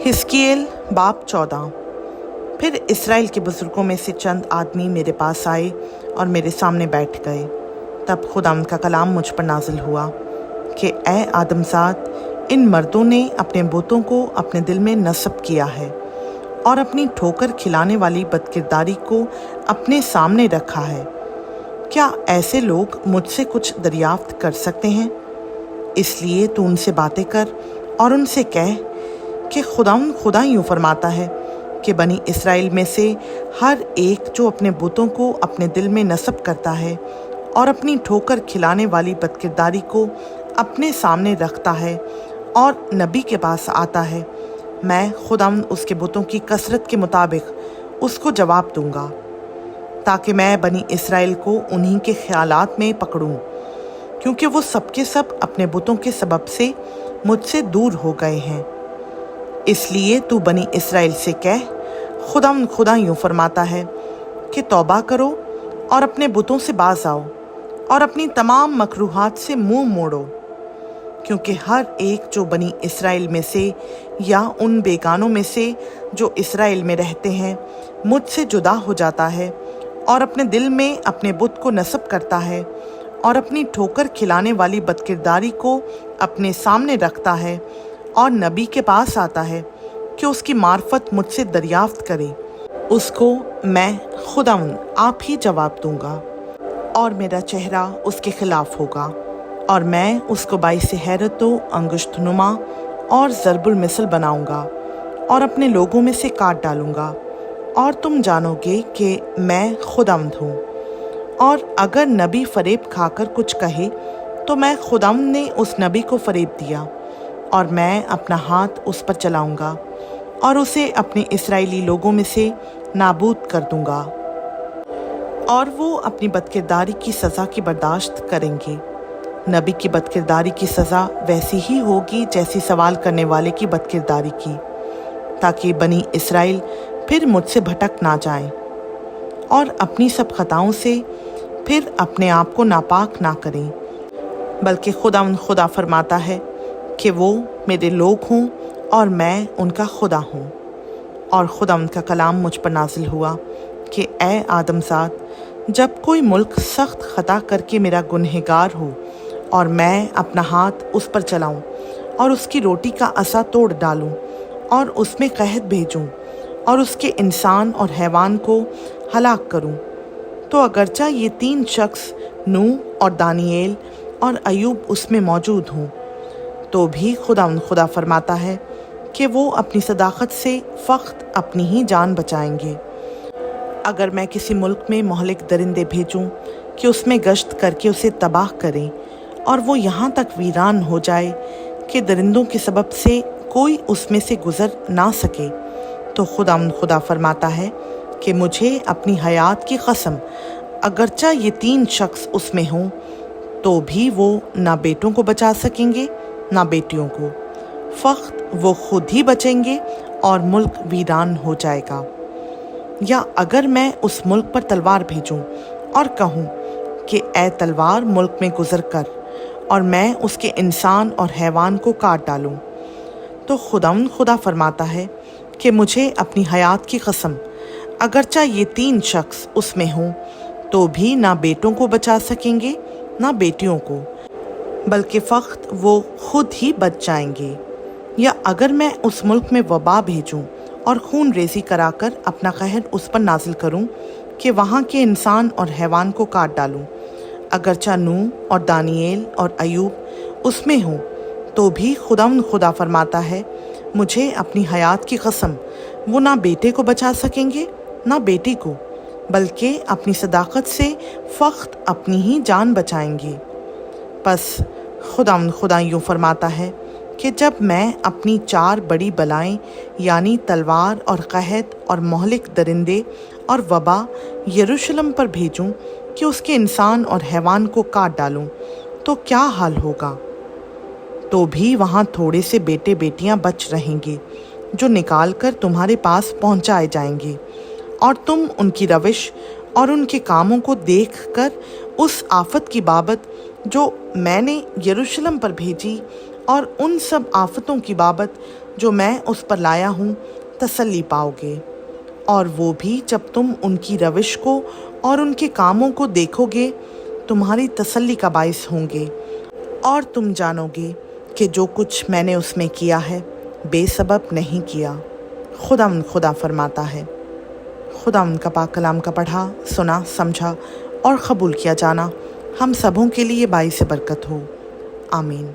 हिस्कियल बाब 14। फिर इसराइल के बुजुर्गों में से चंद आदमी मेरे पास आए और मेरे सामने बैठ गए। तब खुदावंद का कलाम मुझ पर नाजिल हुआ कि ए आदमजाद, इन मर्दों ने अपने बुतों को अपने दिल में नस्ब किया है और अपनी ठोकर खिलाने वाली बदकिरदारी को अपने सामने रखा है। क्या ऐसे लोग मुझसे कुछ दरियाफ्त कर सकते हैं? इसलिए तू उनसे बातें कर और उनसे कह कि खुदावंद खुदा यूँ फरमाता है कि बनी इसराइल में से हर एक जो अपने बुतों को अपने दिल में नस्ब करता है और अपनी ठोकर खिलाने वाली बदकिरदारी को अपने सामने रखता है और नबी के पास आता है, मैं खुदावंद उसके बुतों की कसरत के मुताबिक उसको जवाब दूंगा, ताकि मैं बनी इसराइल को उन्हीं के ख्यालात में पकड़ूं, क्योंकि वो सबके सब अपने बुतों के सबब से मुझसे दूर हो गए हैं। इसलिए तू बनी इसराइल से कह, खुदावंद खुदा यूँ फरमाता है कि तौबा करो और अपने बुतों से बाज आओ और अपनी तमाम मकरूहात से मुंह मोड़ो, क्योंकि हर एक जो बनी इसराइल में से या उन बेगानों में से जो इसराइल में रहते हैं मुझसे जुदा हो जाता है और अपने दिल में अपने बुत को नस्ब करता है और अपनी ठोकर खिलाने वाली बदकिरदारी को अपने सामने रखता है और नबी के पास आता है कि उसकी मार्फत मुझसे दरियाफ्त करे, उसको मैं खुदावंद आप ही जवाब दूंगा और मेरा चेहरा उसके खिलाफ होगा और मैं उसको बाइसे हैरतो अंगुश्तनुमा और ज़रबुल मिसल बनाऊंगा और अपने लोगों में से काट डालूंगा और तुम जानोगे कि मैं खुदावंद हूँ। और अगर नबी फरेब खाकर कुछ कहे तो मैं खुदावंद ने उस नबी को फरेब दिया और मैं अपना हाथ उस पर चलाऊंगा और उसे अपने इस्राएली लोगों में से नाबूद कर दूंगा और वो अपनी बदकिरदारी की सज़ा की बर्दाश्त करेंगे। नबी की बदकिरदारी की सज़ा वैसी ही होगी जैसी सवाल करने वाले की बदकिरदारी की, ताकि बनी इसराइल फिर मुझसे भटक ना जाएं और अपनी सब खताओं से फिर अपने आप को नापाक ना करें, बल्कि खुदा फरमाता है कि वो मेरे लोग हों और मैं उनका खुदा हूँ। और खुदावंद का कलाम मुझ पर नाजिल हुआ कि ए आदमजाद, जब कोई मुल्क सख्त खता करके मेरा गुनहगार हो और मैं अपना हाथ उस पर चलाऊं और उसकी रोटी का असा तोड़ डालूं और उसमें कहत भेजूं और उसके इंसान और हैवान को हलाक करूं, तो अगरचा ये तीन शख्स नूह और दानिएल और अयूब उसमें मौजूद हों, तो भी खुदा फरमाता है कि वो अपनी सदाकत से फ़ख्त अपनी ही जान बचाएंगे। अगर मैं किसी मुल्क में मोहलिक दरिंदे भेजूं कि उसमें गश्त करके उसे तबाह करें और वो यहाँ तक वीरान हो जाए कि दरिंदों के सबब से कोई उसमें से गुज़र ना सके, तो खुदा फरमाता है कि मुझे अपनी हयात की कसम, अगरचा ये तीन शख्स उसमें हों तो भी वो ना बेटों को बचा सकेंगे ना बेटियों को, फ़ख्त वो खुद ही बचेंगे और मुल्क वीरान हो जाएगा। या अगर मैं उस मुल्क पर तलवार भेजूं और कहूं कि ए तलवार मुल्क में गुजर कर और मैं उसके इंसान और हैवान को काट डालूं, तो खुदा फरमाता है कि मुझे अपनी हयात की कसम, अगरचा ये तीन शख्स उसमें हों तो भी ना बेटों को बचा सकेंगे ना बेटियों को, बल्कि फ़ख्त वो खुद ही बच जाएंगे। या अगर मैं उस मुल्क में वबा भेजूं और खून रेज़ी कराकर अपना कहर उस पर नाजिल करूं कि वहाँ के इंसान और हैवान को काट डालूं, अगरचा नूह और दानिएल और अयूब उसमें हों, तो भी खुदा फरमाता है, मुझे अपनी हयात की कसम, वो ना बेटे को बचा सकेंगे ना बेटी को, बल्कि अपनी सदाकत से फ़ख्त अपनी ही जान बचाएंगे। बस खुदा यूँ फरमाता है कि जब मैं अपनी चार बड़ी बलाएं यानी तलवार और कहत और मोहलिक दरिंदे और वबा यरूशलेम पर भेजूं कि उसके इंसान और हैवान को काट डालूं, तो क्या हाल होगा? तो भी वहाँ थोड़े से बेटे बेटियां बच रहेंगे जो निकाल कर तुम्हारे पास पहुँचाए जाएंगे, और तुम उनकी रविश और उनके कामों को देख कर उस आफत की बाबत जो मैंने यरूशलेम पर भेजी और उन सब आफतों की बाबत जो मैं उस पर लाया हूँ तसल्ली पाओगे, और वो भी जब तुम उनकी रविश को और उनके कामों को देखोगे तुम्हारी तसल्ली का बाइस होंगे, और तुम जानोगे कि जो कुछ मैंने उसमें किया है बेसबब नहीं किया। खुदा फरमाता है। खुदा का पाक कलाम का पढ़ा, सुना, समझा और क़बूल किया जाना हम सबों के लिए बाइस बरकत हो। आमीन।